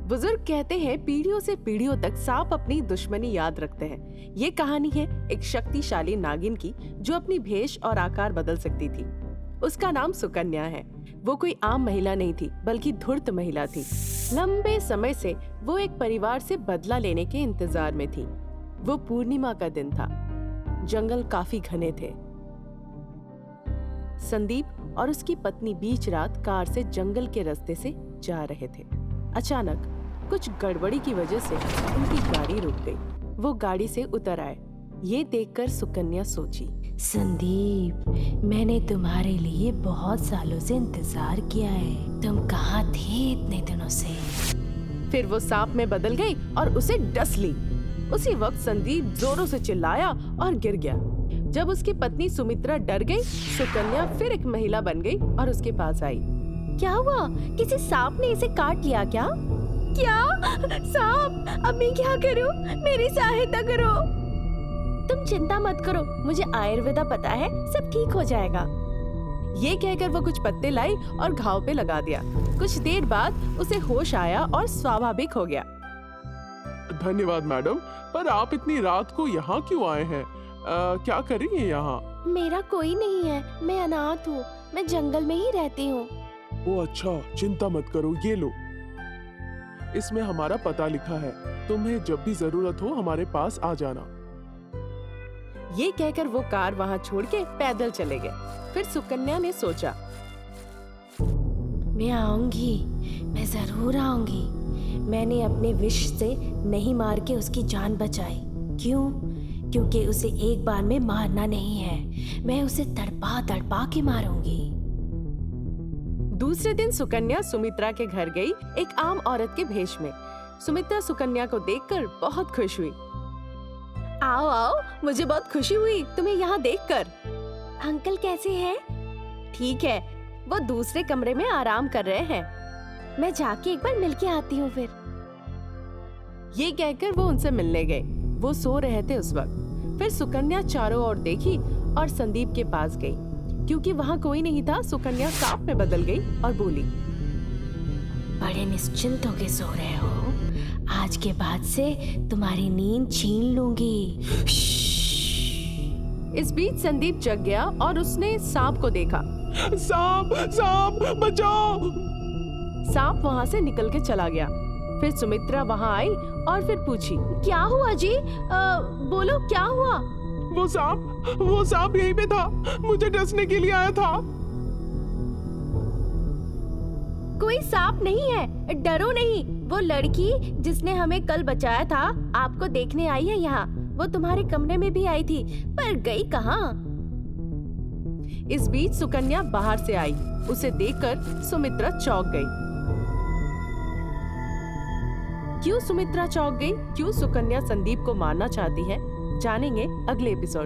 बुजुर्ग कहते हैं पीढ़ियों से पीढ़ियों तक सांप अपनी दुश्मनी याद रखते हैं। ये कहानी है एक शक्तिशाली नागिन की जो अपनी भेष और आकार बदल सकती थी। उसका नाम सुकन्या है। वो कोई आम महिला नहीं थी बल्कि धूर्त महिला थी। लंबे समय से वो एक परिवार से बदला लेने के इंतजार में थी। वो पूर्णिमा का दिन था। जंगल काफी घने थे। संदीप और उसकी पत्नी बीच रात कार से जंगल के रास्ते से जा रहे थे। अचानक कुछ गड़बड़ी की वजह से उनकी गाड़ी रुक गई। वो गाड़ी से उतर आए। ये देखकर सुकन्या सोची, संदीप, मैंने तुम्हारे लिए बहुत सालों से इंतजार किया है। तुम कहाँ थे इतने दिनों से? फिर वो सांप में बदल गई और उसे डस ली। उसी वक्त संदीप जोरों से चिल्लाया और गिर गया। जब उसकी पत्नी सुमित्रा डर गई, सुकन्या फिर एक महिला बन गई और उसके पास आई। क्या हुआ? किसी सांप ने इसे काट लिया क्या? क्या? सांप? अब मैं क्या करूं? मेरी सहायता करो। तुम चिंता मत करो, मुझे आयुर्वेदा पता है, सब ठीक हो जाएगा। ये कहकर वो कुछ पत्ते लाई और घाव पे लगा दिया। कुछ देर बाद उसे होश आया और स्वाभाविक हो गया। धन्यवाद मैडम, पर आप इतनी रात को यहाँ क्यों आए हैं? क्या कर रही हैं यहाँ? मेरा कोई नहीं है, मैं अनाथ हूँ। मैं जंगल में ही रहती हूँ। ओ अच्छा, चिंता मत करो, ये लो। इसमें हमारा पता लिखा है। तुम्हें जब भी जरूरत हो हमारे पास आ जाना। ये कहकर वो कार वहाँ छोड़ के पैदल चले गए। फिर सुकन्या ने सोचा, मैं आऊंगी, मैं जरूर आऊंगी। मैंने अपने विष से नहीं मार के उसकी जान बचाई। क्यों? क्योंकि उसे एक बार में मारना नहीं है, मैं उसे तड़पा तड़पा के मारूंगी। दूसरे दिन सुकन्या सुमित्रा के घर गई, एक आम औरत के भेष में। सुमित्रा सुकन्या को देखकर बहुत खुश हुई। आओ आओ, मुझे बहुत खुशी हुई तुम्हें यहाँ देखकर। अंकल कैसे हैं? ठीक है, वो दूसरे कमरे में आराम कर रहे हैं। मैं जाके एक बार मिल के आती हूँ फिर। ये कहकर वो उनसे मिलने गए। वो सो रहे थे उस वक्त। फिर सुकन्या चारों ओर देखी और संदीप के पास गई। क्योंकि वहाँ कोई नहीं था, सुकन्या सांप में बदल गई और बोली, बड़े निश्चिंत होके सो रहे हो। आज के बाद से तुम्हारी नींद छीन लूंगी। इस बीच संदीप जग गया और उसने सांप को देखा। सांप, सांप, बचाओ! सांप वहाँ से निकल के चला गया। फिर सुमित्रा वहाँ आई और फिर पूछी, क्या हुआ जी? बोलो क्या हुआ? वो सांप यहीं पे था, मुझे डसने के लिए आया था। कोई सांप नहीं है, डरो नहीं। वो लड़की जिसने हमें कल बचाया था आपको देखने आई है यहाँ। वो तुम्हारे कमरे में भी आई थी, पर गई कहाँ? इस बीच सुकन्या बाहर से आई। उसे देखकर सुमित्रा चौंक गई। क्यों सुमित्रा चौंक गई? क्यों सुकन्या संदीप को मारना चाहती है? जानेंगे अगले एपिसोड।